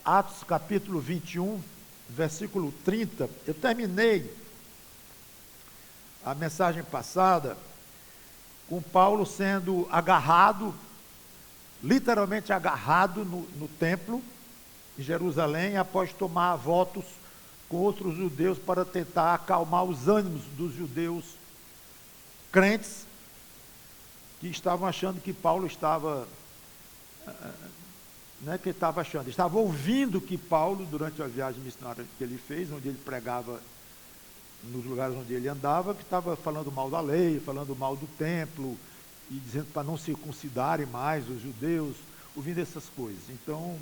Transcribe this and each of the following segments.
Atos capítulo 21, versículo 30. Eu terminei a mensagem passada com Paulo sendo agarrado, literalmente agarrado no templo em Jerusalém, após tomar votos com outros judeus para tentar acalmar os ânimos dos judeus crentes que estavam achando que Paulo estava, estava ouvindo que Paulo, durante a viagem missionária que ele fez, onde ele pregava nos lugares onde ele andava, que estava falando mal da lei, falando mal do templo, e dizendo para não circuncidarem mais os judeus, ouvindo essas coisas. Então,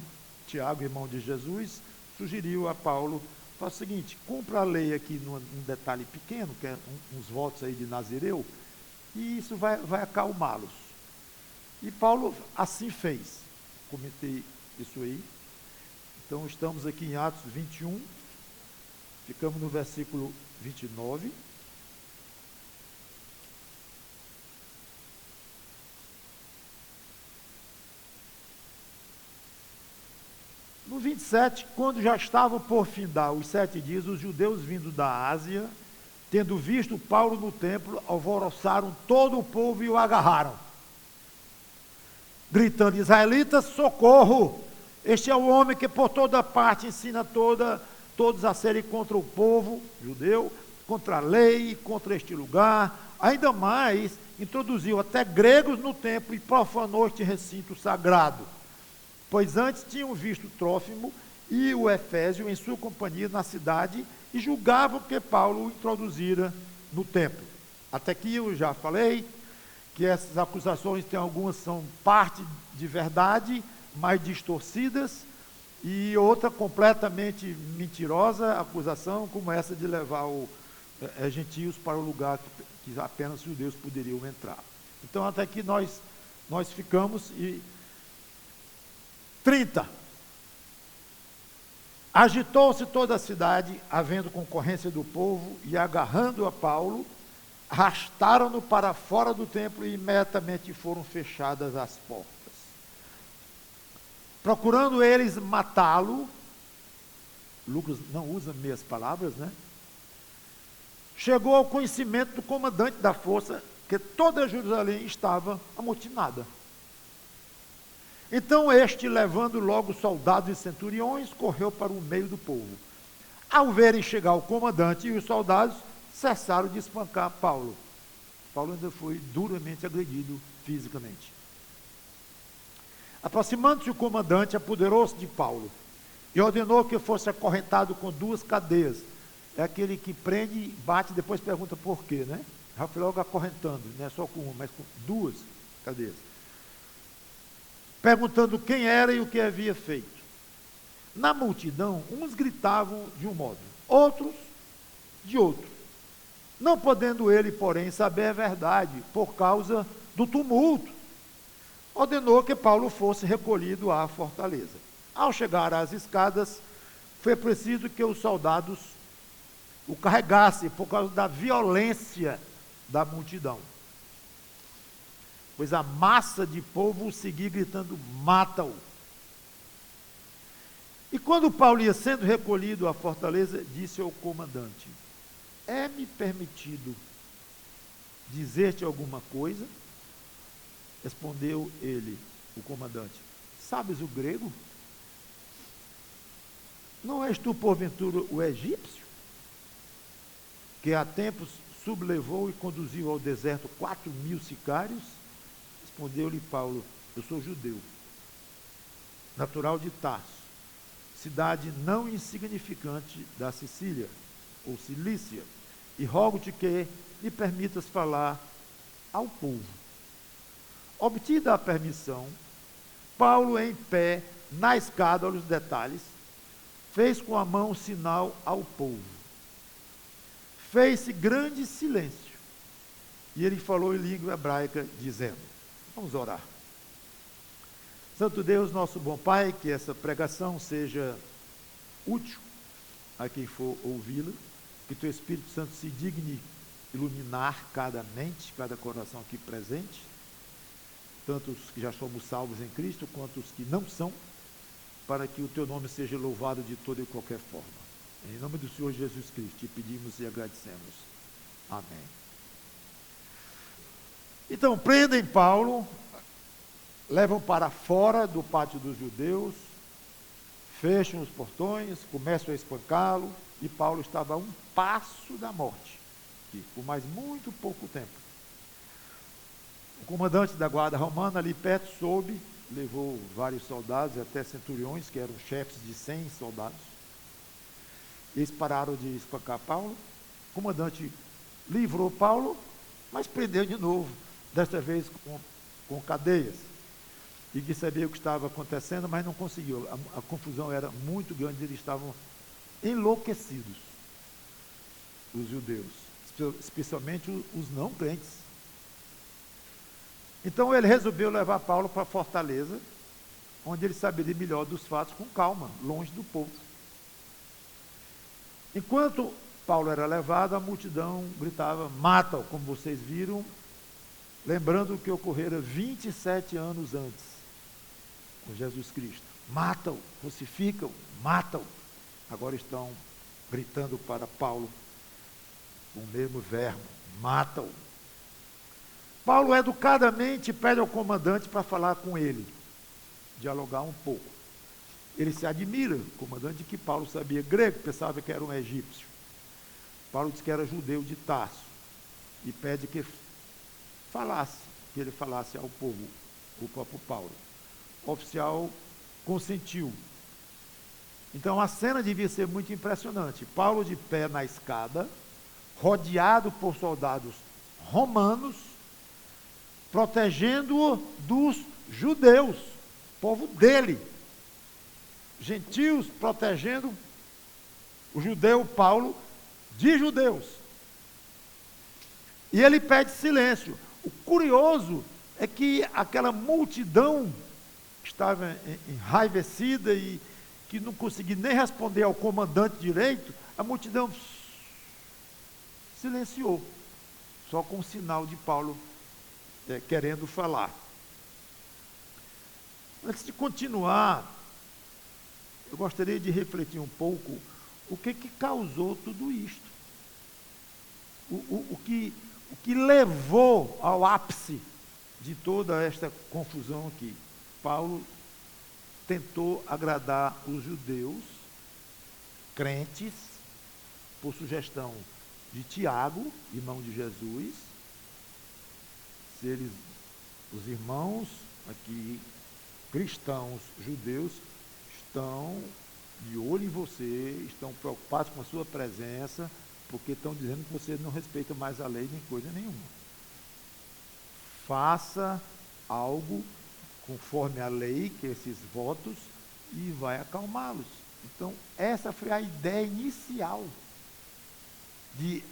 Tiago, irmão de Jesus, sugeriu a Paulo, faz o seguinte, cumpra a lei aqui num detalhe pequeno, que é uns votos aí de Nazireu, e isso vai acalmá-los. E Paulo assim fez. Comentei isso aí. Então, estamos aqui em Atos 21, ficamos no versículo 29. No 27, quando já estavam por findar os 7 dias, os judeus vindos da Ásia, tendo visto Paulo no templo, alvoroçaram todo o povo e o agarraram, gritando: israelitas, socorro! Este é o homem que por toda parte ensina todos a serem contra o povo judeu, contra a lei, contra este lugar. Ainda mais, introduziu até gregos no templo e profanou este recinto sagrado. Pois antes tinham visto Trófimo e o Efésio em sua companhia na cidade e julgavam que Paulo o introduzira no templo. Até aqui eu já falei que essas acusações, tem algumas são parte de verdade, mais distorcidas, e outra completamente mentirosa acusação, como essa de levar gentios para o lugar que apenas os judeus poderiam entrar. Então, até aqui nós ficamos. E 30. Agitou-se toda a cidade, havendo concorrência do povo, e agarrando a Paulo, arrastaram-no para fora do templo e imediatamente foram fechadas as portas. Procurando eles matá-lo, Lucas não usa meias palavras, né? Chegou ao conhecimento do comandante da força que toda Jerusalém estava amotinada. Então este, levando logo soldados e centuriões, correu para o meio do povo. Ao verem chegar o comandante e os soldados, cessaram de espancar Paulo. Paulo ainda foi duramente agredido fisicamente. Aproximando-se o comandante, apoderou-se de Paulo e ordenou que fosse acorrentado com 2 cadeias. É aquele que prende, bate e depois pergunta por quê, né? Já foi logo acorrentando, não é só com uma, mas com 2 cadeias. Perguntando quem era e o que havia feito. Na multidão, uns gritavam de um modo, outros de outro. Não podendo ele, porém, saber a verdade, por causa do tumulto, ordenou que Paulo fosse recolhido à fortaleza. Ao chegar às escadas, foi preciso que os soldados o carregassem, por causa da violência da multidão. Pois a massa de povo o seguia gritando: mata-o. E quando Paulo ia sendo recolhido à fortaleza, disse ao comandante: é-me permitido dizer-te alguma coisa? Respondeu ele, o comandante: sabes o grego? Não és tu, porventura, o egípcio, que há tempos sublevou e conduziu ao deserto 4.000 sicários? Respondeu-lhe Paulo: eu sou judeu, natural de Tarso, cidade não insignificante da Sicília, ou Cilícia, e rogo-te que me permitas falar ao povo. Obtida a permissão, Paulo, em pé, na escada, olha os detalhes, fez com a mão sinal ao povo. Fez-se grande silêncio, e ele falou em língua hebraica, dizendo: vamos orar. Santo Deus, nosso bom Pai, que essa pregação seja útil a quem for ouvi-la, que teu Espírito Santo se digne iluminar cada mente, cada coração aqui presente, tanto os que já somos salvos em Cristo, quanto os que não são, para que o teu nome seja louvado de toda e qualquer forma. Em nome do Senhor Jesus Cristo, te pedimos e agradecemos. Amém. Então, prendem Paulo, levam para fora do pátio dos judeus, fecham os portões, começam a espancá-lo, e Paulo estava a um passo da morte, por mais muito pouco tempo. O comandante da guarda romana ali perto soube, levou vários soldados, até centuriões, que eram chefes de 100 soldados. Eles pararam de espancar Paulo. O comandante livrou Paulo, mas prendeu de novo, desta vez com cadeias. E quis saber o que estava acontecendo, mas não conseguiu. A confusão era muito grande, eles estavam enlouquecidos, os judeus, especialmente os não crentes. Então ele resolveu levar Paulo para a fortaleza, onde ele saberia melhor dos fatos com calma, longe do povo. Enquanto Paulo era levado, a multidão gritava: mata-o, como vocês viram, lembrando o que ocorrera 27 anos antes com Jesus Cristo. Mata-o, crucificam, mata-o. Agora estão gritando para Paulo com o mesmo verbo: mata-o. Paulo educadamente pede ao comandante para falar com ele, dialogar um pouco. Ele se admira, o comandante, que Paulo sabia grego, pensava que era um egípcio. Paulo disse que era judeu de Tarso, e pede que ele falasse ao povo, o próprio Paulo. O oficial consentiu. Então a cena devia ser muito impressionante. Paulo de pé na escada, rodeado por soldados romanos, protegendo-o dos judeus, povo dele. Gentios protegendo o judeu Paulo de judeus. E ele pede silêncio. O curioso é que aquela multidão que estava enraivecida e que não conseguia nem responder ao comandante direito, a multidão silenciou, só com o sinal de Paulo querendo falar. Antes de continuar, eu gostaria de refletir um pouco o que causou tudo isto. O que levou ao ápice de toda esta confusão aqui. Paulo tentou agradar os judeus, crentes, por sugestão de Tiago, irmão de Jesus. Se eles, os irmãos aqui, cristãos, judeus, estão de olho em você, estão preocupados com a sua presença, porque estão dizendo que você não respeita mais a lei nem coisa nenhuma. Faça algo conforme a lei, que esses votos, e vai acalmá-los. Então, essa foi a ideia inicial, de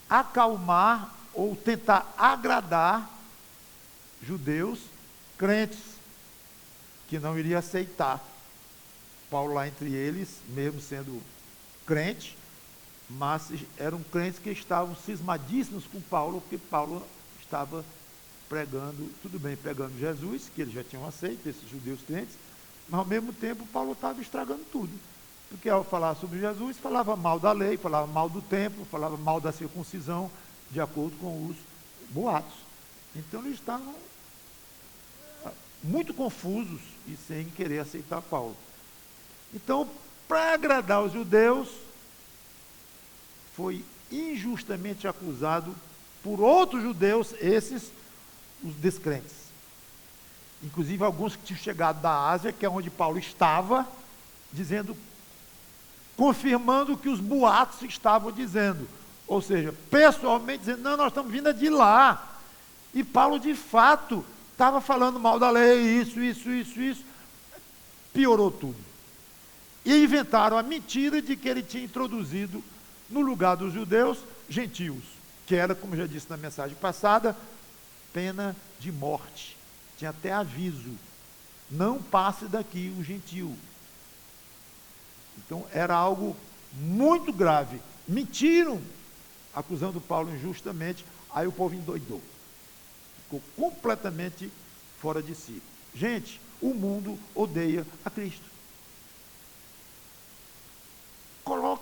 acalmar ou tentar agradar judeus crentes, que não iriam aceitar Paulo lá entre eles, mesmo sendo crente, mas eram crentes que estavam cismadíssimos com Paulo, porque Paulo estava pregando, tudo bem, pregando Jesus, que eles já tinham aceito, esses judeus crentes, mas ao mesmo tempo Paulo estava estragando tudo, porque ao falar sobre Jesus, falava mal da lei, falava mal do templo, falava mal da circuncisão, de acordo com os boatos. Então eles estavam muito confusos e sem querer aceitar Paulo. Então, para agradar os judeus, foi injustamente acusado por outros judeus, esses, os descrentes. Inclusive alguns que tinham chegado da Ásia, que é onde Paulo estava, dizendo, confirmando o que os boatos estavam dizendo. Ou seja, pessoalmente dizendo, não, nós estamos vindo de lá. E Paulo, de fato, estava falando mal da lei, isso. Piorou tudo. E inventaram a mentira de que ele tinha introduzido no lugar dos judeus, gentios, que era, como já disse na mensagem passada, pena de morte. Tinha até aviso: não passe daqui o gentio. Então era algo muito grave. Mentiram, acusando Paulo injustamente. Aí o povo endoidou, ficou completamente fora de si. Gente, o mundo odeia a Cristo.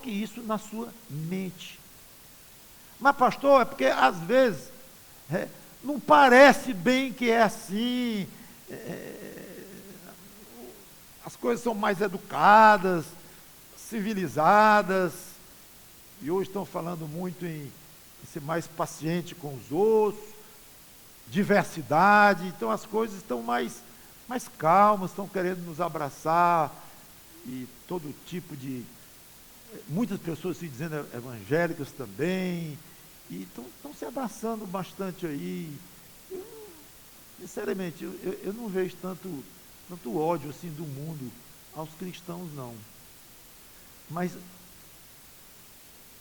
coloque isso na sua mente. Mas, pastor, é porque às vezes não parece bem que é assim, as coisas são mais educadas, civilizadas, e hoje estão falando muito em ser mais paciente com os outros, diversidade, então as coisas estão mais calmas, estão querendo nos abraçar, e todo tipo de... Muitas pessoas se dizendo evangélicas também, e estão se abraçando bastante aí. Sinceramente, eu não vejo tanto ódio assim do mundo aos cristãos, não. Mas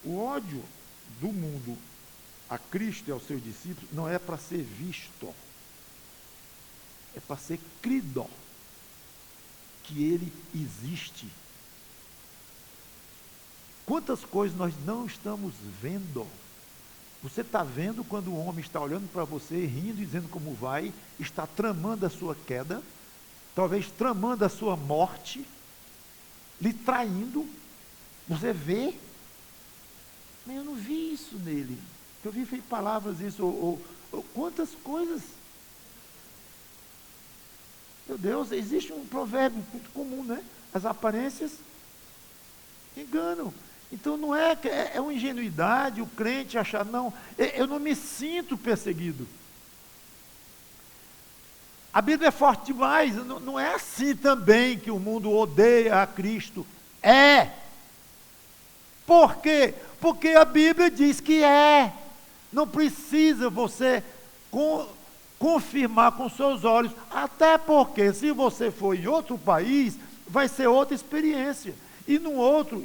o ódio do mundo a Cristo e aos seus discípulos não é para ser visto, é para ser crido, que ele existe. Quantas coisas nós não estamos vendo? Você está vendo quando o homem está olhando para você, rindo e dizendo como vai, está tramando a sua queda, talvez tramando a sua morte, lhe traindo. Você vê? Mas eu não vi isso nele. Eu vi palavras isso, quantas coisas. Meu Deus, existe um provérbio muito comum, né? As aparências enganam. Então não é uma ingenuidade o crente achar, não, eu não me sinto perseguido. A Bíblia é forte demais, não é assim também que o mundo odeia a Cristo. É. Por quê? Porque a Bíblia diz que é. Não precisa você confirmar com seus olhos, até porque se você for em outro país, vai ser outra experiência. E no outro,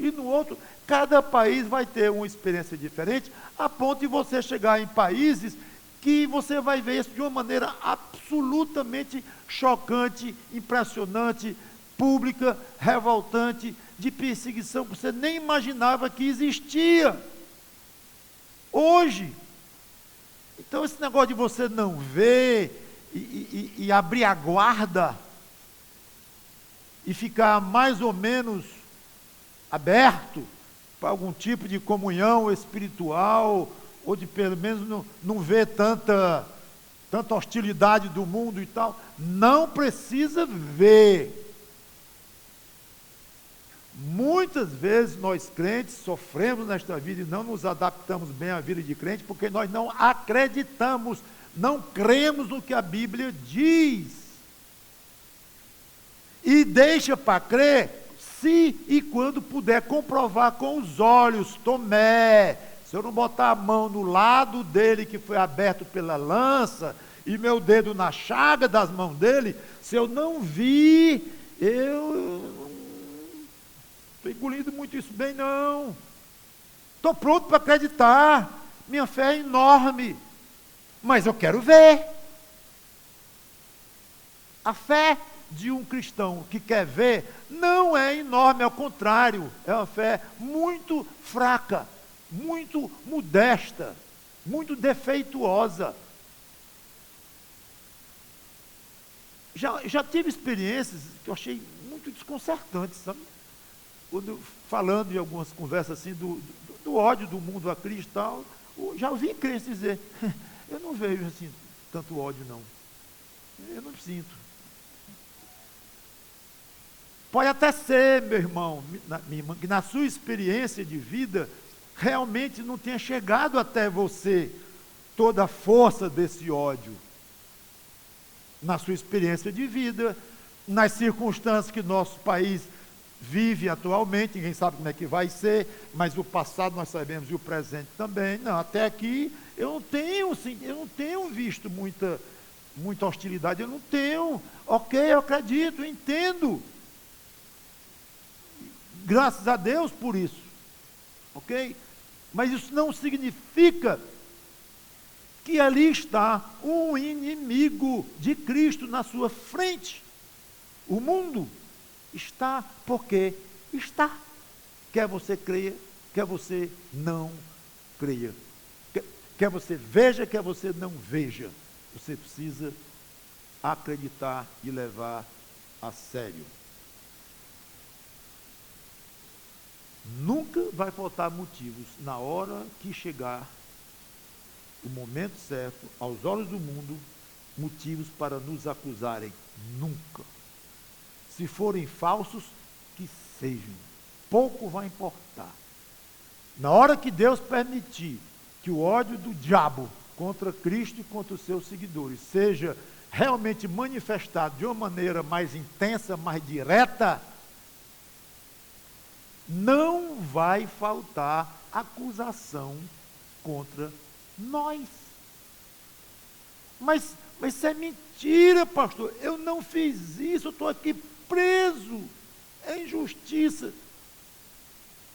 cada país vai ter uma experiência diferente, a ponto de você chegar em países que você vai ver isso de uma maneira absolutamente chocante, impressionante, pública, revoltante, de perseguição que você nem imaginava que existia. Hoje. Então esse negócio de você não ver e abrir a guarda e ficar mais ou menos aberto para algum tipo de comunhão espiritual, ou de pelo menos não ver tanta hostilidade do mundo e tal, não precisa ver. Muitas vezes nós crentes sofremos nesta vida e não nos adaptamos bem à vida de crente, porque nós não acreditamos, não cremos no que a Bíblia diz. E deixa para crer, se e quando puder comprovar com os olhos. Tomé, se eu não botar a mão no lado dele que foi aberto pela lança, e meu dedo na chaga das mãos dele, se eu não vi, eu estou engolindo muito isso bem, não. Estou pronto para acreditar. Minha fé é enorme. Mas eu quero ver. A fé de um cristão que quer ver não é enorme, ao contrário, é uma fé muito fraca, muito modesta, muito defeituosa. Já tive experiências que eu achei muito desconcertantes, sabe? Quando, falando em algumas conversas assim, do ódio do mundo a Cristo e tal, já ouvi crentes dizer, eu não vejo assim tanto ódio não, eu não sinto. Pode até ser, meu irmão, minha irmã, que na sua experiência de vida, realmente não tenha chegado até você toda a força desse ódio. Na sua experiência de vida, nas circunstâncias que nosso país vive atualmente, ninguém sabe como é que vai ser, mas o passado nós sabemos e o presente também. Não, até aqui eu não tenho visto muita hostilidade, eu não tenho. Ok, eu acredito, eu entendo. Graças a Deus por isso. Ok? Mas isso não significa que ali está um inimigo de Cristo na sua frente. O mundo está porque está. Quer você creia, quer você não creia. Quer você veja, quer você não veja. Você precisa acreditar e levar a sério. Nunca vai faltar motivos na hora que chegar o momento certo, aos olhos do mundo, motivos para nos acusarem. Nunca. Se forem falsos, que sejam. Pouco vai importar. Na hora que Deus permitir que o ódio do diabo contra Cristo e contra os seus seguidores seja realmente manifestado de uma maneira mais intensa, mais direta, não vai faltar acusação contra nós. Mas isso é mentira, pastor. Eu não fiz isso, eu estou aqui preso. É injustiça.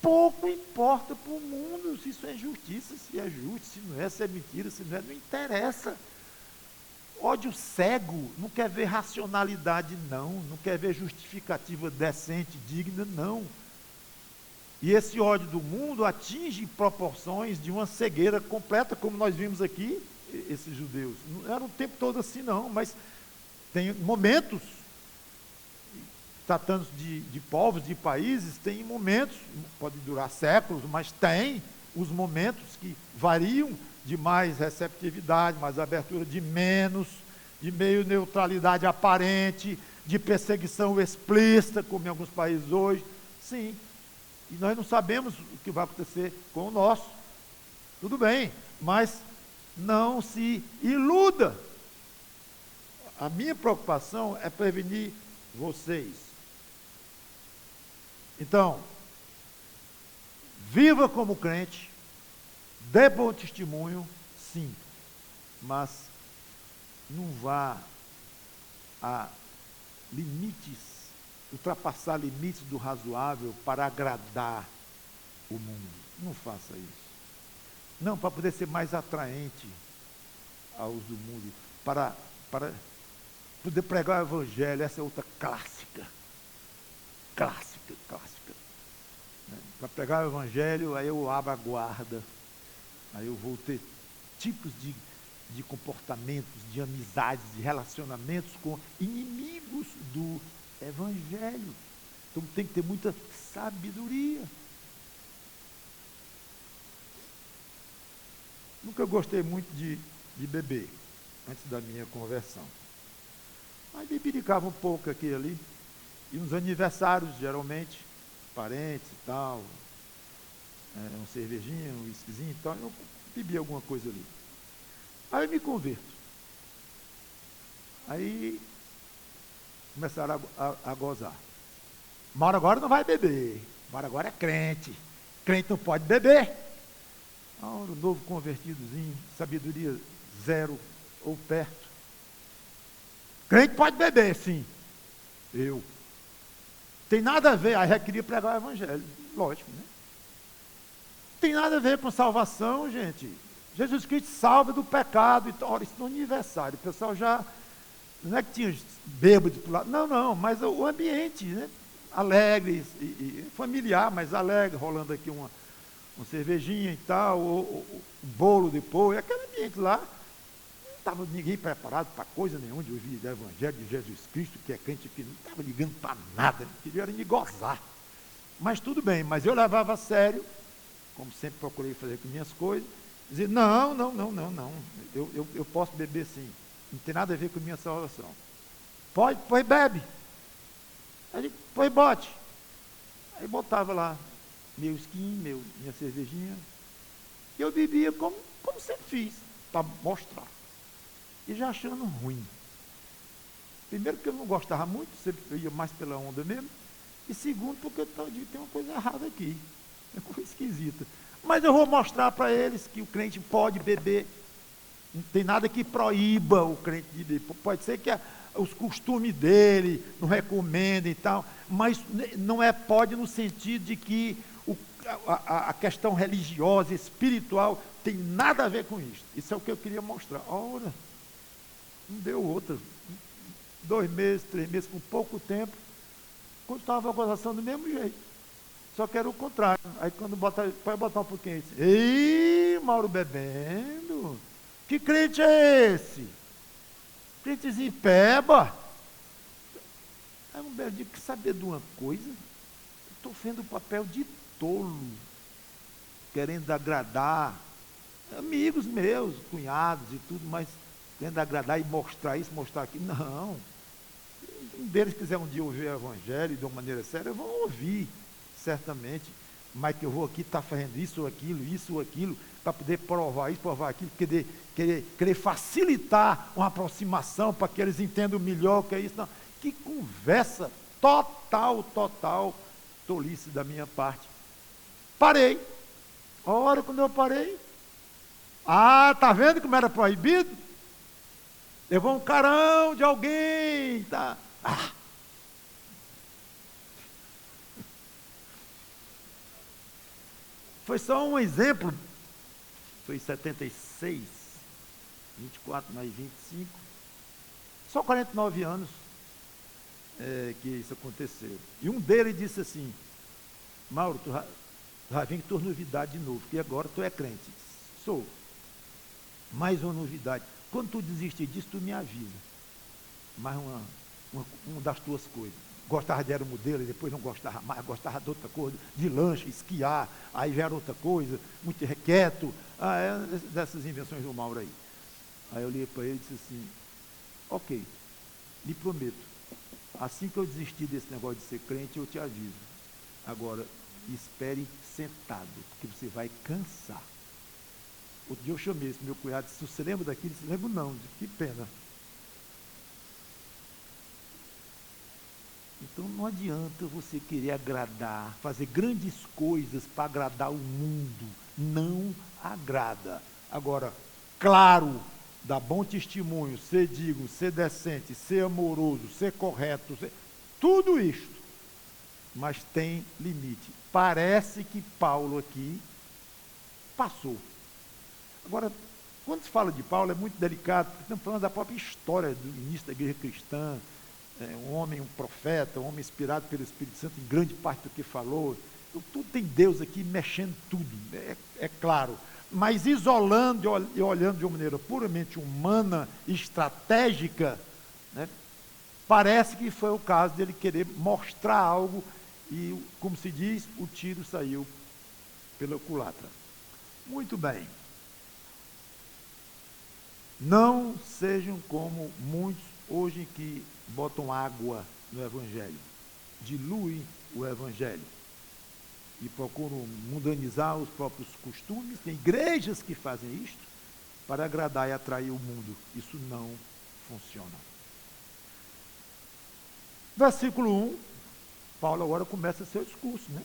Pouco importa para o mundo se isso é justiça, se é justo, se não é, se é mentira, se não é, não interessa. Ódio cego não quer ver racionalidade, não quer ver justificativa decente, digna, não. E esse ódio do mundo atinge proporções de uma cegueira completa, como nós vimos aqui, esses judeus. Não era o tempo todo assim, não, mas tem momentos, tratando de povos, de países, tem momentos, pode durar séculos, mas tem os momentos que variam de mais receptividade, mais abertura, de menos, de meio neutralidade aparente, de perseguição explícita, como em alguns países hoje. Sim, e nós não sabemos o que vai acontecer com o nosso. Tudo bem, mas não se iluda. A minha preocupação é prevenir vocês. Então, viva como crente, dê bom testemunho, sim, mas não vá a limites, ultrapassar limites do razoável para agradar o mundo. Não faça isso. Não, para poder ser mais atraente aos do mundo, para poder pregar o evangelho, essa é outra clássica. Para pregar o evangelho, aí eu abro a guarda, aí eu vou ter tipos de comportamentos, de amizades, de relacionamentos com inimigos do evangelho. Então tem que ter muita sabedoria. Nunca gostei muito de beber, antes da minha conversão. Mas bebiricava um pouco aqui e ali. E nos aniversários, geralmente, parentes e tal, um cervejinho, um whiskyzinho e tal, eu bebi alguma coisa ali. Aí eu me converto. Aí começaram a gozar. Mauro agora não vai beber. Mauro agora é crente. Crente não pode beber. Mauro, novo convertidozinho, sabedoria zero ou perto. Crente pode beber, sim. Eu. Tem nada a ver, aí já queria pregar o evangelho. Lógico, né? Tem nada a ver com salvação, gente. Jesus Cristo salva do pecado. Então, olha, isso no aniversário, o pessoal já, não é que tinha bêbado por lá, não, mas o ambiente, né? Alegre, e familiar, mas alegre, rolando aqui uma cervejinha e tal, o bolo depois, aquele ambiente lá, não estava ninguém preparado para coisa nenhuma de ouvir o evangelho de Jesus Cristo, que é crente, que não estava ligando para nada, queria era me gozar. Mas tudo bem, mas eu levava a sério, como sempre procurei fazer com minhas coisas, dizer, não, eu posso beber sim, não tem nada a ver com minha salvação. Pode, pois bebe. Aí, pois bote. Aí botava lá meu skin, minha cervejinha, e eu bebia como sempre fiz, para mostrar. E já achando ruim. Primeiro porque eu não gostava muito, sempre eu ia mais pela onda mesmo, e segundo porque tem uma coisa errada aqui, é uma coisa esquisita. Mas eu vou mostrar para eles que o crente pode beber, não tem nada que proíba o crente de beber, pode ser que os costumes dele não recomendem e tal, mas não pode no sentido de que a questão religiosa, espiritual, tem nada a ver com isso. Isso é o que eu queria mostrar. Ora, não deu outra. 2 meses, 3 meses, com pouco tempo, continuava a gozação do mesmo jeito. Só que era o contrário. Aí quando pode botar um pouquinho aí, ei, Mauro bebendo, que crente é esse? Crentezinho peba. Aí um belo dia, quer saber de uma coisa? Estou vendo o papel de tolo. querendo agradar amigos meus, cunhados e tudo, mas querendo agradar e mostrar isso, mostrar aquilo. Não. Um deles quiser um dia ouvir o Evangelho de uma maneira séria, vão ouvir, certamente, mas que eu vou aqui estar fazendo isso ou aquilo, para poder provar isso, provar aquilo, querer facilitar uma aproximação para que eles entendam melhor o que é isso. Não. Que conversa total tolice da minha parte. Parei. A hora quando eu parei, tá vendo como era proibido? Levou um carão de alguém, tá? Foi só um exemplo. Foi 76, 24 mais 25, só 49 anos que isso aconteceu. E um deles disse assim: Mauro, tu vai vir com tua novidade de novo, porque agora tu é crente. Sou. Mais uma novidade. Quando tu desistir disso, tu me avisa. Mais uma das tuas coisas. Gostava de aeromodelo, e depois não gostava mais, gostava de outra coisa, de lanche, esquiar, aí já era outra coisa, muito requieto, dessas invenções do Mauro aí. Aí eu olhei para ele e disse assim: ok, lhe prometo, assim que eu desistir desse negócio de ser crente, eu te aviso. Agora, espere sentado, porque você vai cansar. Outro dia eu chamei esse meu cunhado, disse: você lembra daquilo? Ele disse: lembro não, disse, que pena. Então não adianta você querer agradar, fazer grandes coisas para agradar o mundo. Não agrada. Agora, claro, dar bom testemunho, ser digno, ser decente, ser amoroso, ser correto, tudo isto. Mas tem limite. Parece que Paulo aqui passou. Agora, quando se fala de Paulo, é muito delicado, porque estamos falando da própria história do início da igreja cristã. Um homem, um profeta, um homem inspirado pelo Espírito Santo em grande parte do que falou. Então, tudo tem Deus aqui mexendo tudo, é claro. Mas isolando e olhando de uma maneira puramente humana, estratégica, né, parece que foi o caso dele querer mostrar algo e, como se diz, o tiro saiu pela culatra. Muito bem. Não sejam como muitos hoje que botam água no Evangelho, diluem o Evangelho e procuram mundanizar os próprios costumes. Tem igrejas que fazem isto para agradar e atrair o mundo. Isso não funciona. Versículo 1, Paulo agora começa seu discurso, né?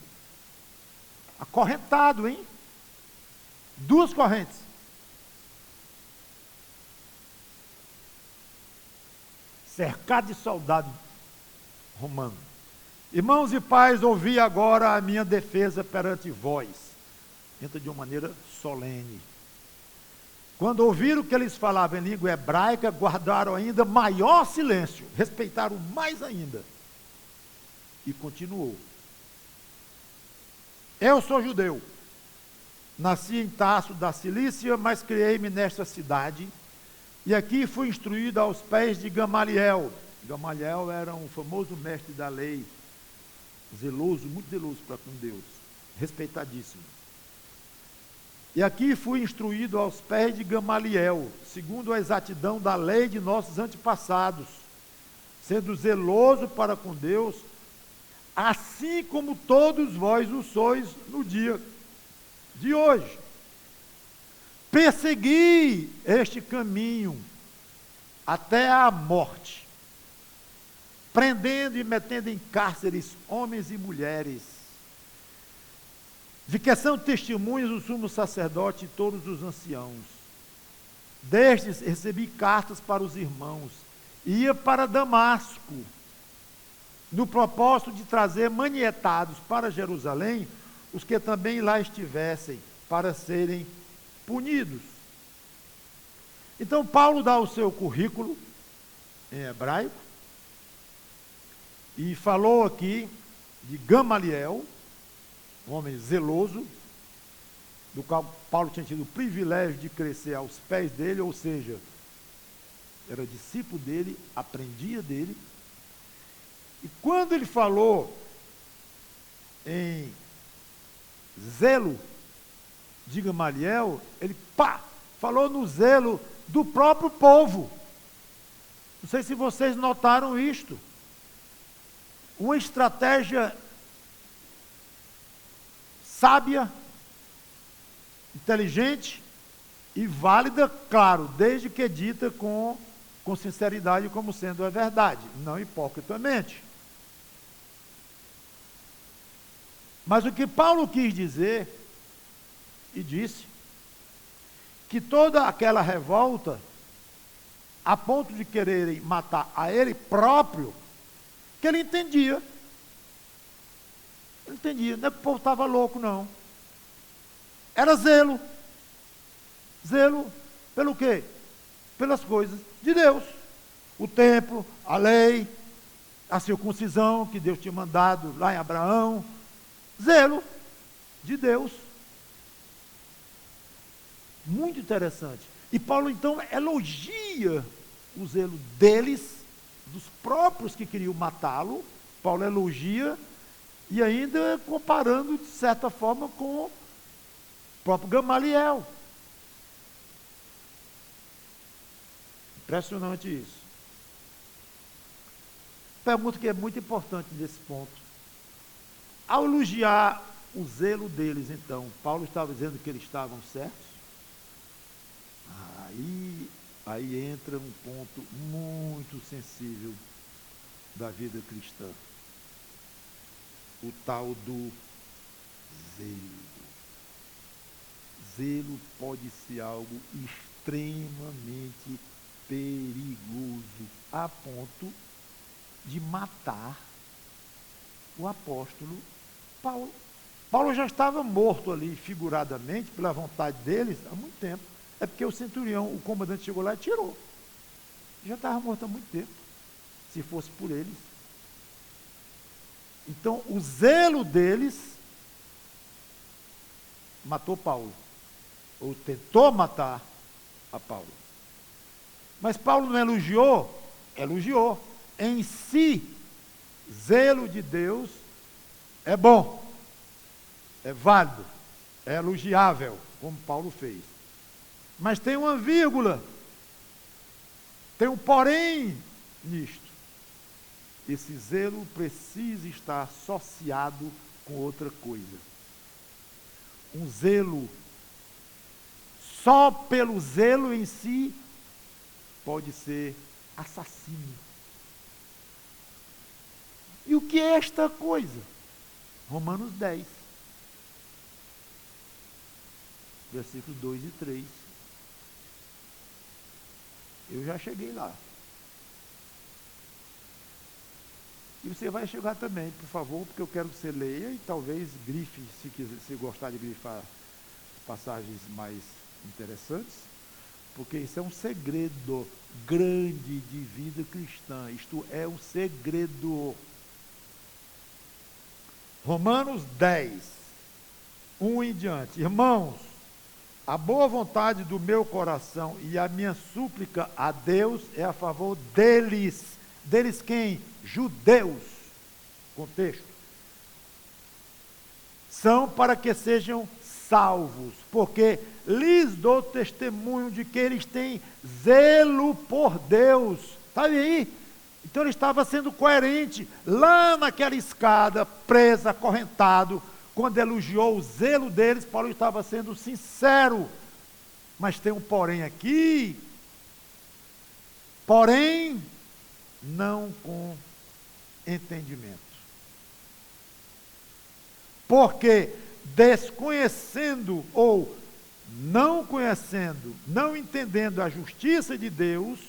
Acorrentado, hein? Duas correntes. Cercado de soldado romano. Irmãos e pais, ouvi agora a minha defesa perante vós. Entra de uma maneira solene. Quando ouviram que eles falavam em língua hebraica, guardaram ainda maior silêncio, respeitaram mais ainda. E continuou: eu sou judeu, nasci em Tarso da Cilícia, mas criei-me nesta cidade, e aqui fui instruído aos pés de Gamaliel. Gamaliel era um famoso mestre da lei, zeloso, muito zeloso para com Deus, respeitadíssimo. E aqui fui instruído aos pés de Gamaliel, segundo a exatidão da lei de nossos antepassados, sendo zeloso para com Deus, assim como todos vós o sois no dia de hoje. Persegui este caminho até a morte, prendendo e metendo em cárceres homens e mulheres, de que são testemunhas o sumo sacerdote e todos os anciãos. Destes recebi cartas para os irmãos, e ia para Damasco, no propósito de trazer manietados para Jerusalém os que também lá estivessem, para serem punidos. Então Paulo dá o seu currículo em hebraico e falou aqui de Gamaliel, um homem zeloso, do qual Paulo tinha tido o privilégio de crescer aos pés dele, ou seja, era discípulo dele, aprendia dele. E quando ele falou em zelo de Gamaliel, ele falou no zelo do próprio povo. Não sei se vocês notaram isto. Uma estratégia sábia, inteligente e válida, claro, desde que dita com sinceridade, como sendo a verdade, não hipocritamente. Mas o que Paulo quis dizer, e disse, que toda aquela revolta, a ponto de quererem matar a ele próprio, que ele entendia. Ele entendia, não é que o povo estava louco, não. Era zelo. Zelo pelo quê? Pelas coisas de Deus. O templo, a lei, a circuncisão que Deus tinha mandado lá em Abraão. Zelo de Deus. Muito interessante. E Paulo então elogia o zelo deles, dos próprios que queriam matá-lo. Paulo elogia e ainda comparando de certa forma com o próprio Gamaliel. Impressionante isso. Pergunta que é muito importante nesse ponto. Ao elogiar o zelo deles, então, Paulo estava dizendo que eles estavam certos? Aí entra um ponto muito sensível da vida cristã. O tal do zelo. Zelo pode ser algo extremamente perigoso, a ponto de matar o apóstolo Paulo. Paulo já estava morto ali, figuradamente, pela vontade deles, há muito tempo. É porque o centurião, o comandante chegou lá e tirou. Já estava morto há muito tempo, se fosse por eles. Então, o zelo deles matou Paulo, ou tentou matar a Paulo. Mas Paulo não elogiou? Elogiou. Em si, zelo de Deus é bom, é válido, é elogiável, como Paulo fez. Mas tem uma vírgula, tem um porém nisto. Esse zelo precisa estar associado com outra coisa. Um zelo, só pelo zelo em si, pode ser assassino. E o que é esta coisa? Romanos 10, versículos 2 e 3. Eu já cheguei lá. E você vai chegar também, por favor, porque eu quero que você leia e talvez grife, se quiser, se gostar de grifar passagens mais interessantes, porque isso é um segredo grande de vida cristã. Isto é um segredo. Romanos 10, 1 em diante. Irmãos, a boa vontade do meu coração e a minha súplica a Deus é a favor deles. Deles quem? Judeus. Contexto. São para que sejam salvos, porque lhes dou testemunho de que eles têm zelo por Deus. Está aí? Então ele estava sendo coerente lá naquela escada, preso, acorrentado. Quando elogiou o zelo deles, Paulo estava sendo sincero. Mas tem um porém aqui. Porém, não com entendimento. Porque desconhecendo ou não conhecendo, não entendendo a justiça de Deus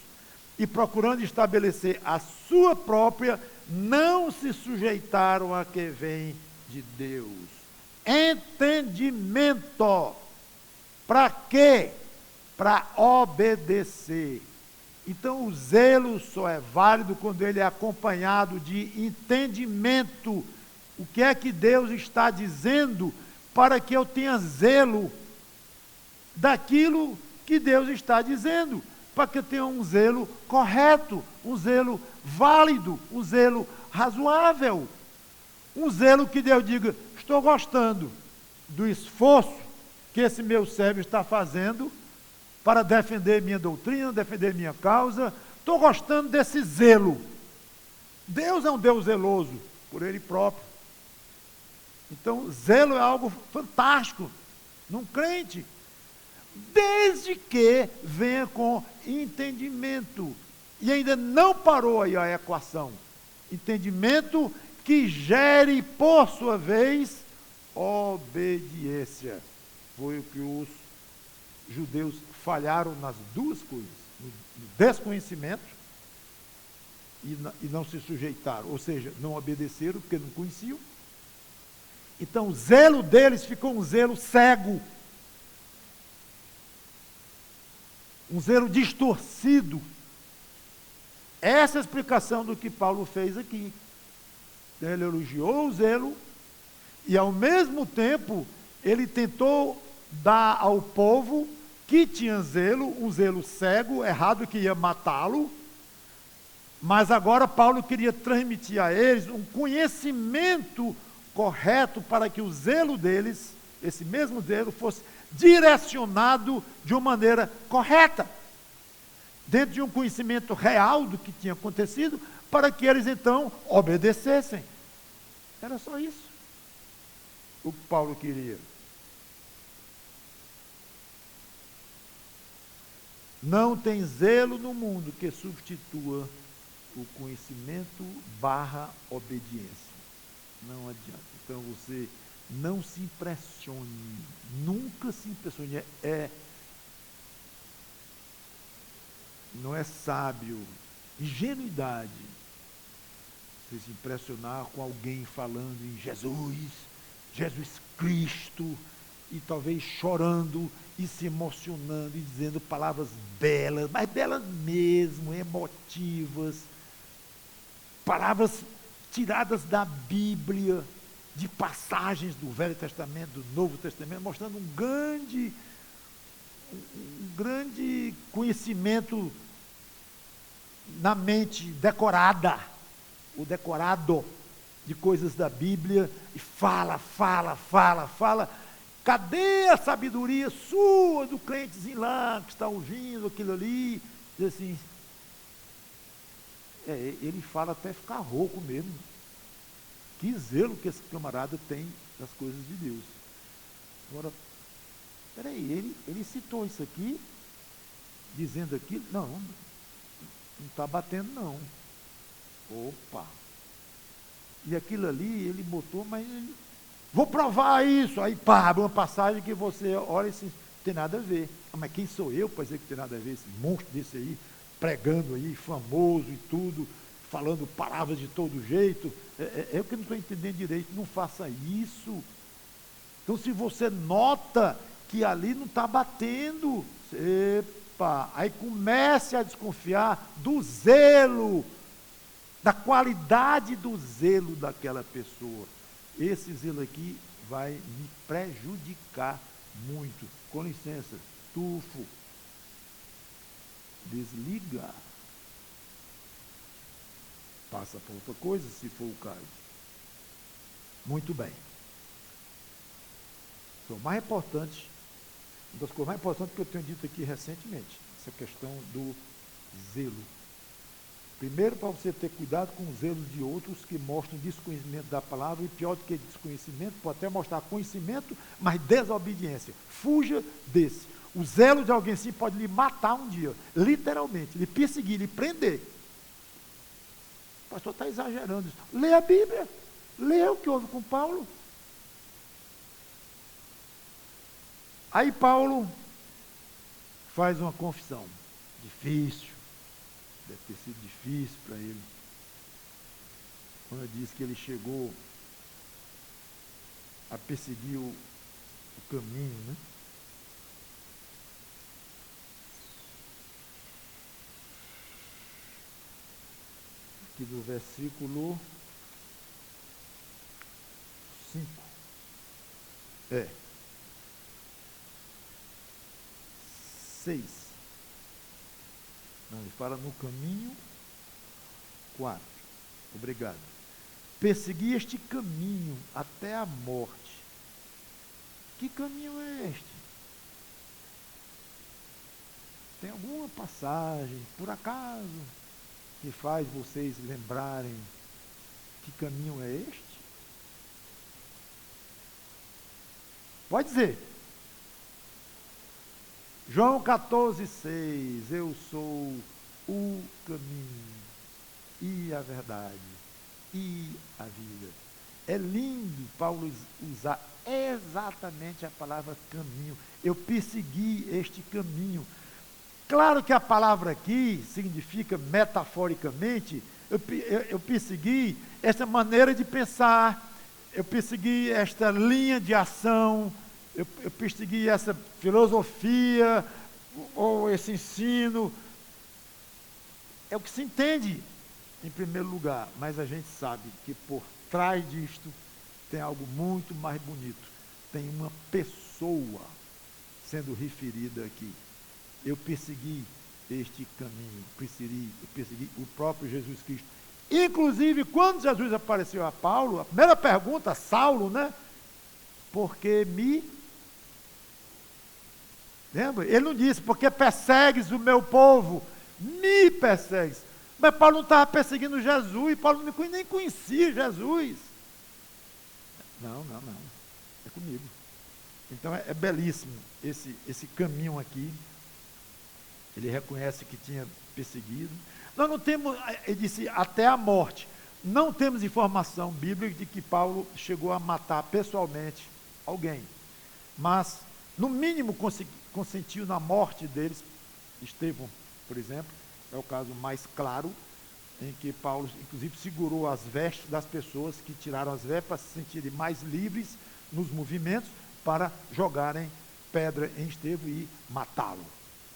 e procurando estabelecer a sua própria, não se sujeitaram a que vem de Deus. Entendimento. Para quê? Para obedecer. Então o zelo só é válido quando ele é acompanhado de entendimento. O que é que Deus está dizendo para que eu tenha zelo daquilo que Deus está dizendo? Para que eu tenha um zelo correto, um zelo válido, um zelo razoável. Um zelo que Deus diga, estou gostando do esforço que esse meu servo está fazendo para defender minha doutrina, defender minha causa. Estou gostando desse zelo. Deus é um Deus zeloso por Ele próprio. Então, zelo é algo fantástico num crente, desde que venha com entendimento. E ainda não parou aí a equação. Entendimento que gere, por sua vez, obediência. Foi o que os judeus falharam nas duas coisas, no desconhecimento e não se sujeitaram, ou seja, não obedeceram porque não conheciam. Então o zelo deles ficou um zelo cego, um zelo distorcido. Essa é a explicação do que Paulo fez aqui. Ele elogiou o zelo e ao mesmo tempo ele tentou dar ao povo que tinha zelo, um zelo cego, errado, que ia matá-lo, mas agora Paulo queria transmitir a eles um conhecimento correto para que o zelo deles, esse mesmo zelo, fosse direcionado de uma maneira correta, dentro de um conhecimento real do que tinha acontecido, para que eles então obedecessem. Era só isso o que Paulo queria. Não tem zelo no mundo que substitua o conhecimento / obediência. Não adianta. Então você não se impressione, nunca se impressione. Não é sábio, ingenuidade, você se impressionar com alguém falando em Jesus Cristo, e talvez chorando e se emocionando e dizendo palavras belas, mas belas mesmo, emotivas, palavras tiradas da Bíblia, de passagens do Velho Testamento, do Novo Testamento, mostrando um grande conhecimento na mente decorada, o decorado de coisas da Bíblia, e fala. Cadê a sabedoria sua do crentezinho lá, que está ouvindo aquilo ali? Diz assim, ele fala até ficar rouco mesmo. Que zelo que esse camarada tem das coisas de Deus. Agora, peraí, ele citou isso aqui, dizendo aquilo? Não está batendo não. Opa! E aquilo ali, ele botou, mas vou provar isso. Aí pá, uma passagem que você olha e assim, não tem nada a ver. Mas quem sou eu para dizer que tem nada a ver? Esse monstro desse aí, pregando aí, famoso e tudo, falando palavras de todo jeito. É o que eu não estou entendendo direito. Não faça isso. Então, se você nota que ali não está batendo, epa, aí comece a desconfiar do zelo, da qualidade do zelo daquela pessoa. Esse zelo aqui vai me prejudicar muito. Com licença, tufo. Desliga. Passa para outra coisa, se for o caso. Muito bem. Uma das coisas mais importantes que eu tenho dito aqui recentemente, essa questão do zelo. Primeiro, para você ter cuidado com os zelos de outros que mostram desconhecimento da palavra, e pior do que desconhecimento, pode até mostrar conhecimento, mas desobediência. Fuja desse. O zelo de alguém assim pode lhe matar um dia, literalmente, lhe perseguir, lhe prender. O pastor está exagerando isso. Lê a Bíblia, lê o que houve com Paulo. Aí Paulo faz uma confissão, difícil, deve ter sido difícil para ele, quando diz que ele chegou a perseguir o caminho, né? Aqui do versículo 5. 6. Não, ele fala no caminho 4. Obrigado. Persegui este caminho até a morte. Que caminho é este? Tem alguma passagem, por acaso, que faz vocês lembrarem que caminho é este? Pode dizer. João 14,6, eu sou o caminho e a verdade e a vida. É lindo Paulo usar exatamente a palavra caminho. Eu persegui este caminho. Claro que a palavra aqui significa metaforicamente, eu persegui essa maneira de pensar, eu persegui esta linha de ação, eu persegui essa filosofia, ou esse ensino. É o que se entende, em primeiro lugar, mas a gente sabe que por trás disto tem algo muito mais bonito. Tem uma pessoa sendo referida aqui. Eu persegui este caminho, eu persegui o próprio Jesus Cristo. Inclusive, quando Jesus apareceu a Paulo, a primeira pergunta, Saulo, né? Porque lembra? Ele não disse, porque persegues o meu povo, me persegues. Mas Paulo não estava perseguindo Jesus, Paulo nem conhecia Jesus. Não, é comigo. Então é belíssimo esse caminho aqui. Ele reconhece que tinha perseguido. Nós não temos, ele disse, até a morte. Não temos informação bíblica de que Paulo chegou a matar pessoalmente alguém. Mas, no mínimo, consentiu na morte deles. Estevão, por exemplo, é o caso mais claro, em que Paulo, inclusive, segurou as vestes das pessoas que tiraram as vestes para se sentirem mais livres nos movimentos, para jogarem pedra em Estevão e matá-lo.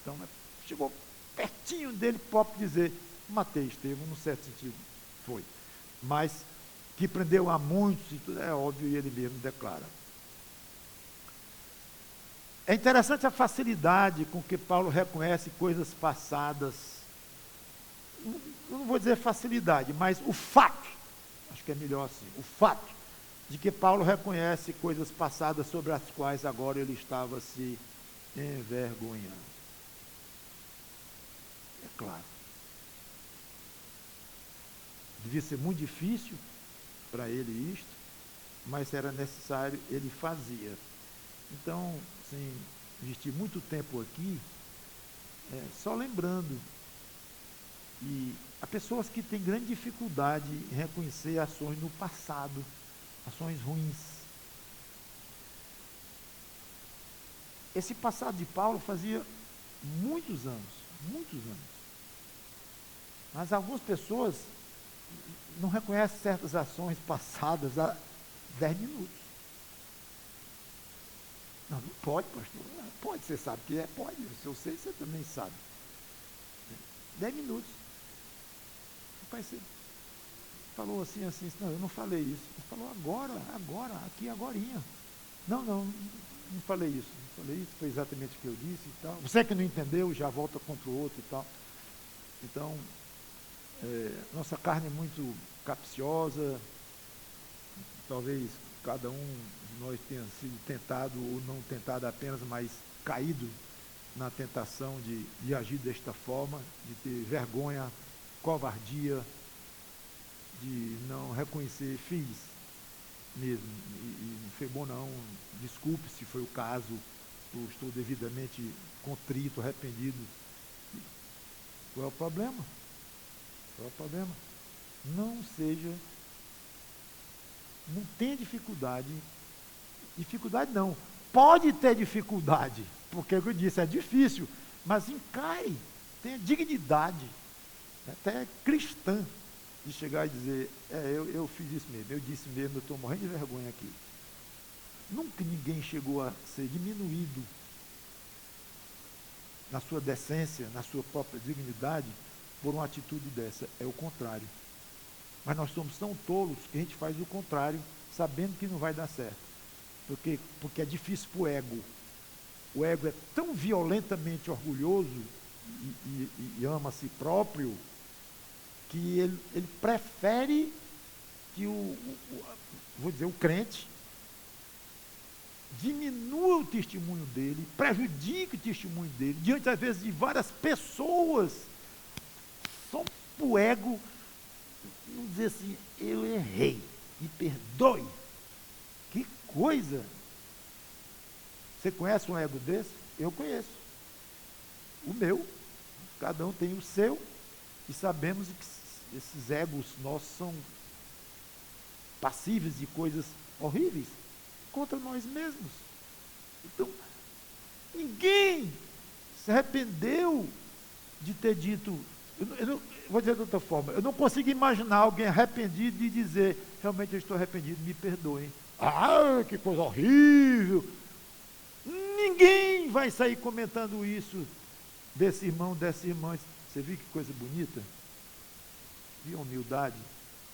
Então, chegou pertinho dele próprio dizer, matei Estevão, no certo sentido foi. Mas que prendeu a muitos, e tudo é óbvio, e ele mesmo declara. É interessante a facilidade com que Paulo reconhece coisas passadas. Eu não vou dizer facilidade, mas o fato, acho que é melhor assim, o fato de que Paulo reconhece coisas passadas sobre as quais agora ele estava se envergonhando. É claro. Devia ser muito difícil para ele isto, mas era necessário, ele fazia. Então, sem investir muito tempo aqui, só lembrando, e há pessoas que têm grande dificuldade em reconhecer ações no passado, ações ruins. Esse passado de Paulo fazia muitos anos. Mas algumas pessoas não reconhecem certas ações passadas há 10 minutos. Não pode, pastor. Pode, você sabe que pode. Se eu sei, você também sabe. 10 minutos. Rapaz, você falou assim, não, eu não falei isso. Você falou agora, aqui, agorinha. Não falei isso. Não falei isso, foi exatamente o que eu disse e tal. Você que não entendeu, já volta contra o outro e tal. Então, nossa carne é muito capciosa, talvez cada um de nós tenha sido tentado, ou não tentado apenas, mas caído na tentação de agir desta forma, de ter vergonha, covardia, de não reconhecer filhos mesmo, e não foi bom não, desculpe se foi o caso, eu estou devidamente contrito, arrependido. Qual é o problema? Não tenha dificuldade não, pode ter dificuldade, porque eu disse, é difícil, mas encare, tenha dignidade, até cristã, de chegar e dizer, eu fiz isso mesmo, eu disse mesmo, eu estou morrendo de vergonha aqui. Nunca ninguém chegou a ser diminuído na sua decência, na sua própria dignidade, por uma atitude dessa, é o contrário. Mas nós somos tão tolos que a gente faz o contrário, sabendo que não vai dar certo. Porque é difícil para o ego. O ego é tão violentamente orgulhoso e ama a si próprio, que ele prefere que o crente diminua o testemunho dele, prejudique o testemunho dele, diante, às vezes, de várias pessoas, só para o ego não dizer assim, eu errei, me perdoe. Que coisa! Você conhece um ego desse? Eu conheço. O meu, cada um tem o seu, e sabemos que esses egos nossos são passíveis de coisas horríveis contra nós mesmos. Então, ninguém se arrependeu de ter dito, vou dizer de outra forma, eu não consigo imaginar alguém arrependido de dizer, realmente eu estou arrependido, me perdoem. Ah, que coisa horrível! Ninguém vai sair comentando isso desse irmão, dessa irmã. Você viu que coisa bonita? Viu a humildade?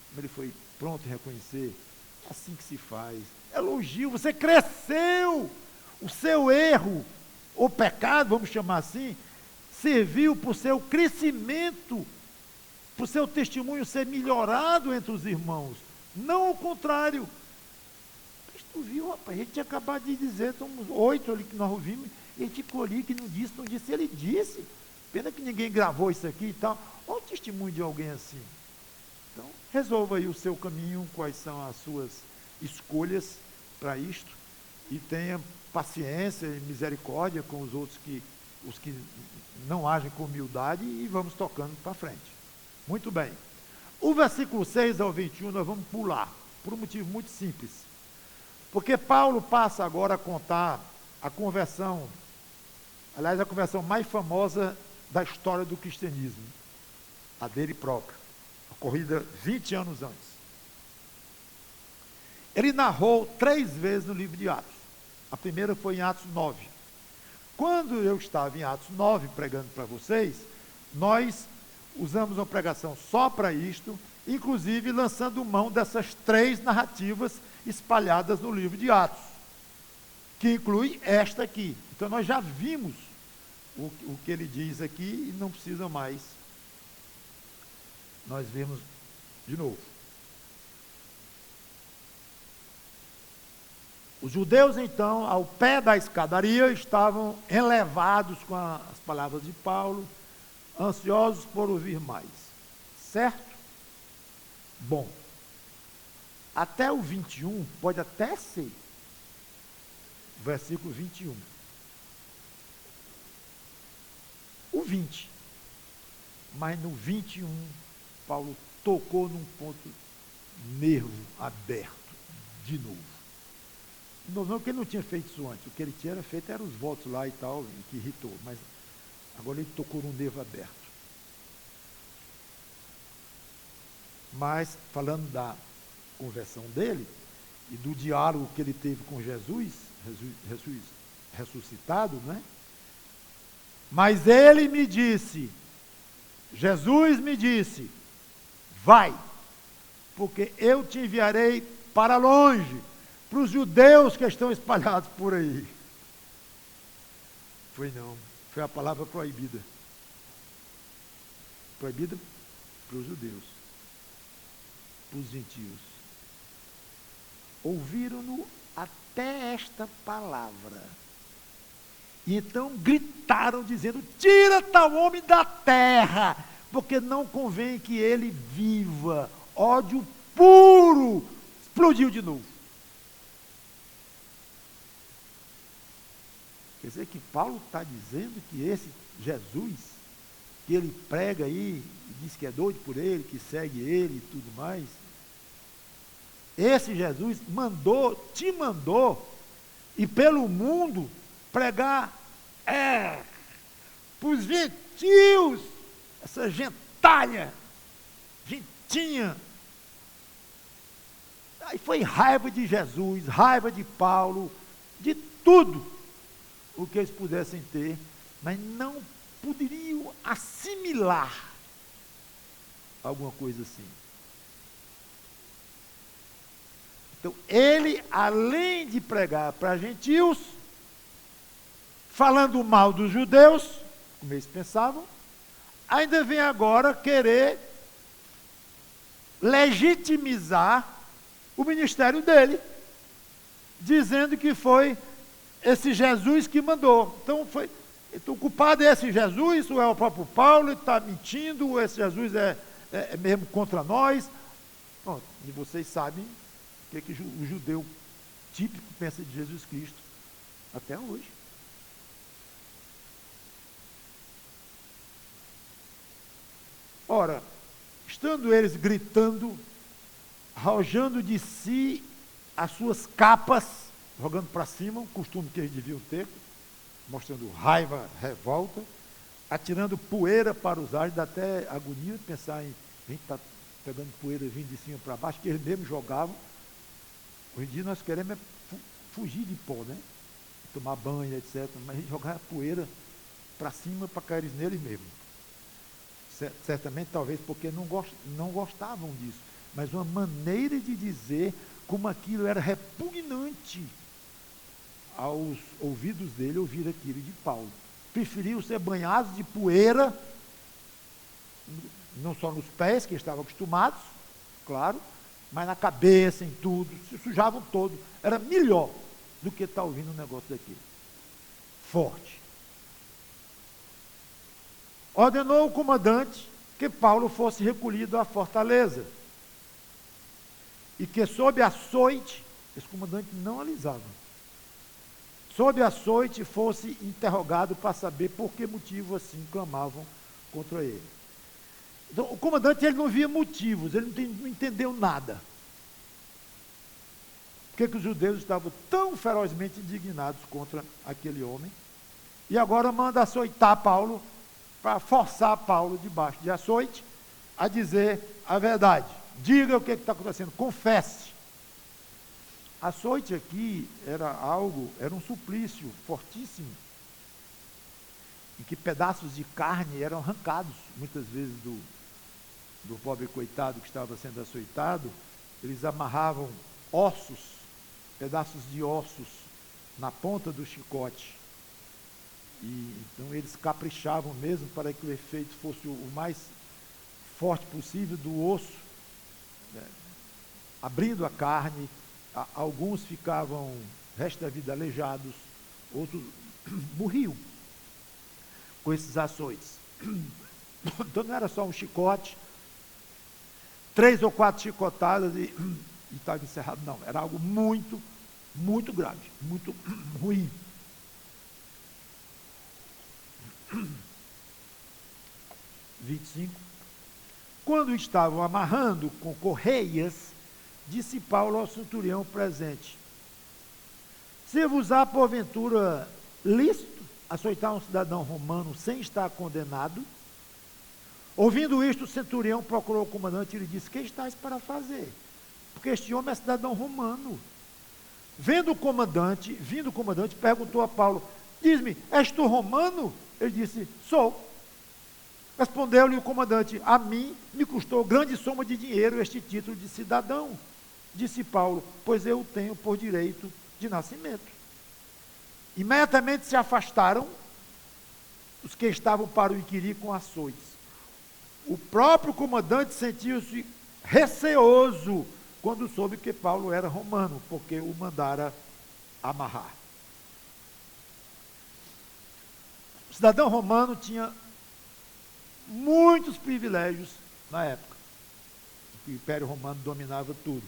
Como ele foi pronto a reconhecer? Assim que se faz. Elogio, você cresceu. O seu erro, ou pecado, vamos chamar assim, serviu para o seu crescimento, para o seu testemunho ser melhorado entre os irmãos. Não o contrário. Mas tu viu, rapaz, a gente tinha acabado de dizer, somos 8 ali que nós ouvimos, e ele ficou ali que não disse, ele disse. Pena que ninguém gravou isso aqui e tal. Olha o testemunho de alguém assim. Então, resolva aí o seu caminho, quais são as suas escolhas para isto, e tenha paciência e misericórdia com os outros os que não agem com humildade, e vamos tocando para frente. Muito bem. O versículo 6 ao 21 nós vamos pular, por um motivo muito simples. Porque Paulo passa agora a contar a conversão, aliás, a conversão mais famosa da história do cristianismo, a dele próprio, ocorrida 20 anos antes. Ele narrou 3 vezes no livro de Atos. A primeira foi em Atos 9. Quando eu estava em Atos 9 pregando para vocês, nós usamos uma pregação só para isto, inclusive lançando mão dessas 3 narrativas espalhadas no livro de Atos, que inclui esta aqui. Então nós já vimos o que ele diz aqui e não precisa mais. Nós vemos de novo. Os judeus, então, ao pé da escadaria, estavam elevados com as palavras de Paulo, ansiosos por ouvir mais. Certo? Bom, até o 21, pode até ser, versículo 21. O 20. Mas no 21, Paulo tocou num ponto nervo aberto, de novo. Não que ele não tinha feito isso antes, o que ele tinha feito eram os votos lá e tal, que irritou, mas agora ele tocou num nervo aberto. Mas, falando da conversão dele, e do diálogo que ele teve com Jesus ressuscitado, né? Mas ele me disse, Jesus me disse, vai, porque eu te enviarei para longe, para os judeus que estão espalhados por aí. Foi não, foi a palavra proibida. Proibida para os judeus, para os gentios. Ouviram-no até esta palavra. E então gritaram dizendo, tira tal homem da terra, porque não convém que ele viva. Ódio puro explodiu de novo. Quer dizer que Paulo está dizendo que esse Jesus, que ele prega aí, diz que é doido por ele, que segue ele e tudo mais, esse Jesus te mandou, e pelo mundo, pregar para os gentios, essa gentalha, gentinha. Aí foi raiva de Jesus, raiva de Paulo, de tudo o que eles pudessem ter, mas não poderiam assimilar alguma coisa assim. Então, ele, além de pregar para gentios, falando mal dos judeus, como eles pensavam, ainda vem agora querer legitimizar o ministério dele, dizendo que foi esse Jesus que mandou. Então o culpado é esse Jesus, ou é o próprio Paulo, ele está mentindo, ou esse Jesus é mesmo contra nós. Pronto, e vocês sabem o que o judeu típico pensa de Jesus Cristo até hoje. Ora, estando eles gritando, arrojando de si as suas capas, jogando para cima, um costume que eles deviam ter, mostrando raiva, revolta, atirando poeira para os ares, dá até agonia de pensar em a gente está pegando poeira vindo de cima para baixo, que eles mesmos jogavam. Hoje em dia nós queremos fugir de pó, né? Tomar banho, etc. Mas a gente jogava poeira para cima para cair neles mesmos. Certamente, talvez, porque não gostavam disso. Mas uma maneira de dizer como aquilo era repugnante aos ouvidos dele ouvir aquilo de Paulo. Preferiam ser banhados de poeira, não só nos pés, que estavam acostumados, claro, mas na cabeça, em tudo, se sujavam todo. Era melhor do que estar ouvindo um negócio daquele. Forte. Ordenou o comandante que Paulo fosse recolhido à fortaleza e que sob açoite, esse comandante não alisava, sob açoite fosse interrogado para saber por que motivo assim clamavam contra ele. Então, o comandante ele não via motivos, ele não entendeu nada. Por que os judeus estavam tão ferozmente indignados contra aquele homem? E agora manda açoitar Paulo, para forçar Paulo debaixo de açoite a dizer a verdade. Diga o que está acontecendo, confesse. Açoite aqui era um suplício fortíssimo, em que pedaços de carne eram arrancados, muitas vezes do pobre coitado que estava sendo açoitado. Eles amarravam ossos, pedaços de ossos, na ponta do chicote. E então eles caprichavam mesmo para que o efeito fosse o mais forte possível do osso, né, abrindo a carne. Alguns ficavam o resto da vida aleijados, outros morriam com esses açoites. Então não era só um chicote, 3 ou 4 chicotadas e estava encerrado, não, era algo muito, muito grave, muito ruim. 25. Quando estavam amarrando com correias, disse Paulo ao centurião presente: se vos há porventura lícito açoitar um cidadão romano sem estar condenado? Ouvindo isto, o centurião procurou o comandante e lhe disse: que estás para fazer? Porque este homem é cidadão romano. Vindo o comandante, perguntou a Paulo: diz-me, és tu romano? Ele disse: sou. Respondeu-lhe o comandante: a mim me custou grande soma de dinheiro este título de cidadão. Disse Paulo: pois eu o tenho por direito de nascimento. Imediatamente se afastaram os que estavam para o inquirir com açoites. O próprio comandante sentiu-se receoso quando soube que Paulo era romano, porque o mandara amarrar. O cidadão romano tinha muitos privilégios na época. O Império Romano dominava tudo.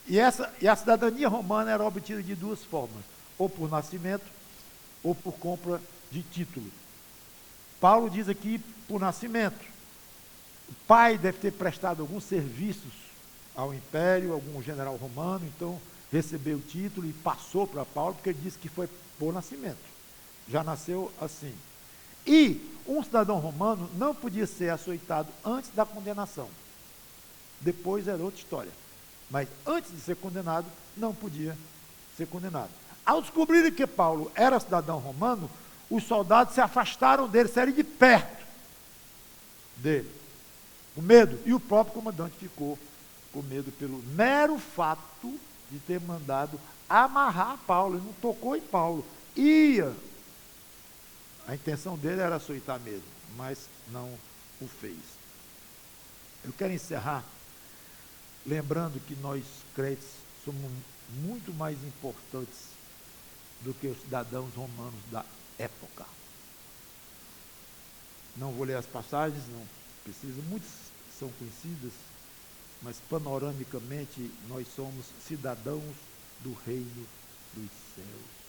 E a cidadania romana era obtida de 2 formas: ou por nascimento, ou por compra de título. Paulo diz aqui por nascimento. O pai deve ter prestado alguns serviços ao Império, algum general romano, então recebeu o título e passou para Paulo, porque ele disse que foi por nascimento. Já nasceu assim. E um cidadão romano não podia ser açoitado antes da condenação. Depois era outra história. Mas antes de ser condenado, não podia ser condenado. Ao descobrirem que Paulo era cidadão romano, os soldados se afastaram dele, saíram de perto dele, com medo. E o próprio comandante ficou com medo pelo mero fato de ter mandado amarrar Paulo. Ele não tocou em Paulo. A intenção dele era açoitar mesmo, mas não o fez. Eu quero encerrar lembrando que nós, crentes, somos muito mais importantes do que os cidadãos romanos da época. Não vou ler as passagens, não precisa, muitas são conhecidas, mas panoramicamente nós somos cidadãos do reino dos céus.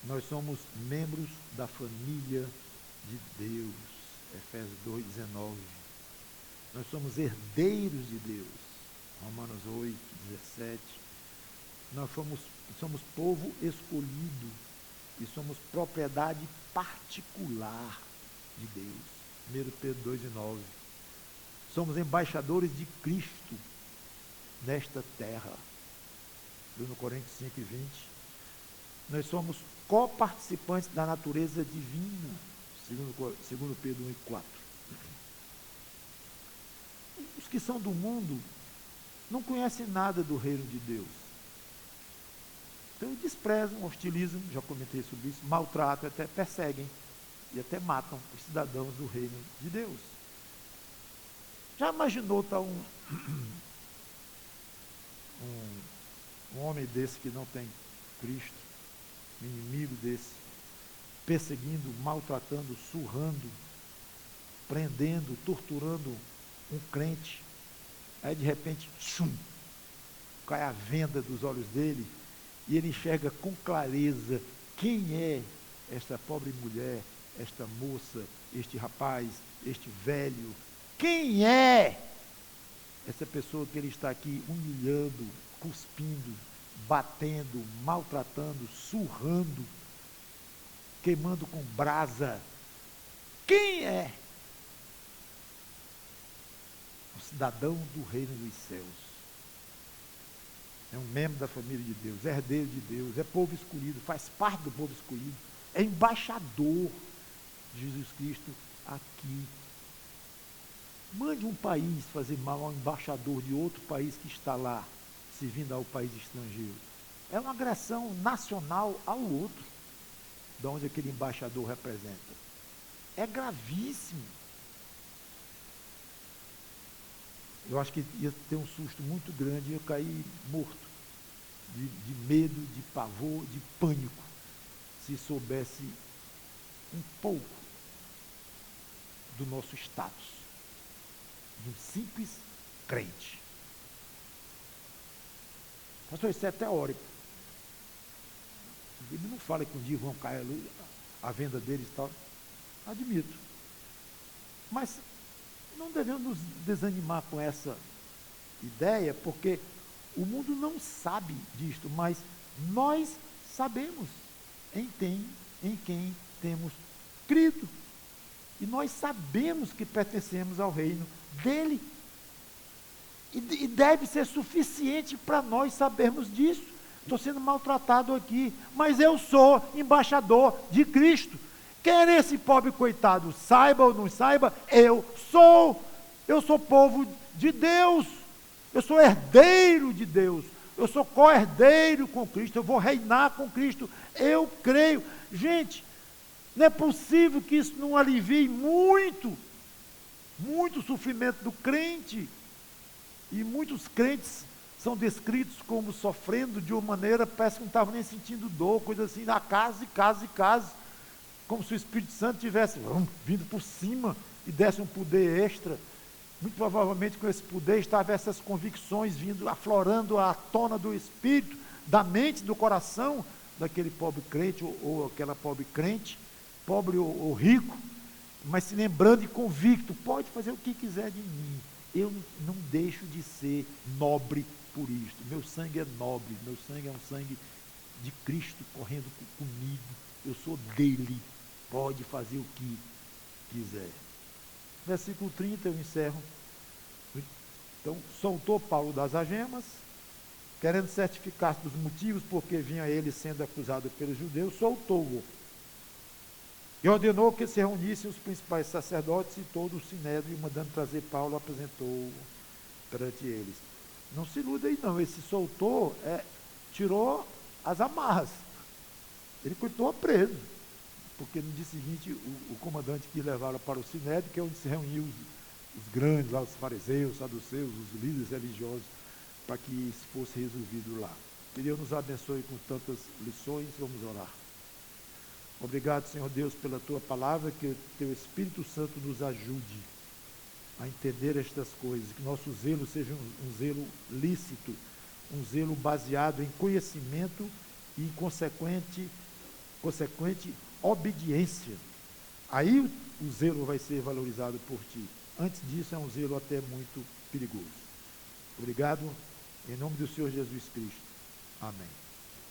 Nós somos membros da família de Deus, Efésios 2:19. Nós somos herdeiros de Deus, Romanos 8:17. Nós somos povo escolhido e somos propriedade particular de Deus, 1 Pedro 2:9. Somos embaixadores de Cristo nesta terra, 1 Coríntios 5:20. Nós somos coparticipantes da natureza divina, 2 Pedro 1:4. Os que são do mundo não conhecem nada do reino de Deus. Então eles desprezam, hostilizam, já comentei sobre isso, maltratam, até perseguem e até matam os cidadãos do reino de Deus. Já imaginou estar um homem desse que não tem Cristo, um inimigo desse, perseguindo, maltratando, surrando, prendendo, torturando um crente, aí de repente, cai a venda dos olhos dele, e ele enxerga com clareza quem é esta pobre mulher, esta moça, este rapaz, este velho, quem é essa pessoa que ele está aqui humilhando, cuspindo, batendo, maltratando, surrando, queimando com brasa. Quem é? O cidadão do reino dos céus. É um membro da família de Deus, é herdeiro de Deus, é povo escolhido, faz parte do povo escolhido, é embaixador de Jesus Cristo aqui. Mande um país fazer mal ao embaixador de outro país que está lá, servindo ao país estrangeiro. É uma agressão nacional ao outro, de onde aquele embaixador representa. É gravíssimo. Eu acho que ia ter um susto muito grande e eu caí morto, de medo, de pavor, de pânico, se soubesse um pouco do nosso status, de um simples crente. Pastor, isso é teórico. Ele não fala que um dia vão cair a venda deles e tal. Admito. Mas não devemos nos desanimar com essa ideia, porque o mundo não sabe disto, mas nós sabemos em quem temos crido. E nós sabemos que pertencemos ao reino dele. E deve ser suficiente para nós sabermos disso. Estou sendo maltratado aqui, mas eu sou embaixador de Cristo. Quer esse pobre coitado saiba ou não saiba, eu sou povo de Deus, eu sou herdeiro de Deus, eu sou co-herdeiro com Cristo, eu vou reinar com Cristo, eu creio. Gente, não é possível que isso não alivie muito o sofrimento do crente, e muitos crentes são descritos como sofrendo de uma maneira, parece que não estavam nem sentindo dor, coisa assim, na casa, como se o Espírito Santo tivesse vindo por cima e desse um poder extra. Muito provavelmente com esse poder estavam essas convicções vindo, aflorando à tona do Espírito, da mente, do coração daquele pobre crente ou aquela pobre crente, pobre ou rico, mas se lembrando e convicto, pode fazer o que quiser de mim, eu não deixo de ser nobre por isto, meu sangue é nobre, meu sangue é um sangue de Cristo correndo comigo, eu sou dele, pode fazer o que quiser. Versículo 30, eu encerro. Então, soltou Paulo das algemas, querendo certificar-se dos motivos porque vinha ele sendo acusado pelos judeus, soltou-o. E ordenou que se reunissem os principais sacerdotes e todo o sinédrio, mandando trazer Paulo, apresentou-o perante eles. Não se iluda aí não, esse soltou, tirou as amarras. Ele continuou preso, porque no dia seguinte o comandante quis levá-lo para o sinédrio, que é onde se reuniam os grandes, lá, os fariseus, os saduceus, os líderes religiosos, para que isso fosse resolvido lá. Que Deus nos abençoe com tantas lições. Vamos orar. Obrigado, Senhor Deus, pela tua palavra, que o teu Espírito Santo nos ajude a entender estas coisas, que nosso zelo seja um zelo lícito, um zelo baseado em conhecimento e em consequente obediência. Aí o zelo vai ser valorizado por ti. Antes disso é um zelo até muito perigoso. Obrigado, em nome do Senhor Jesus Cristo. Amém.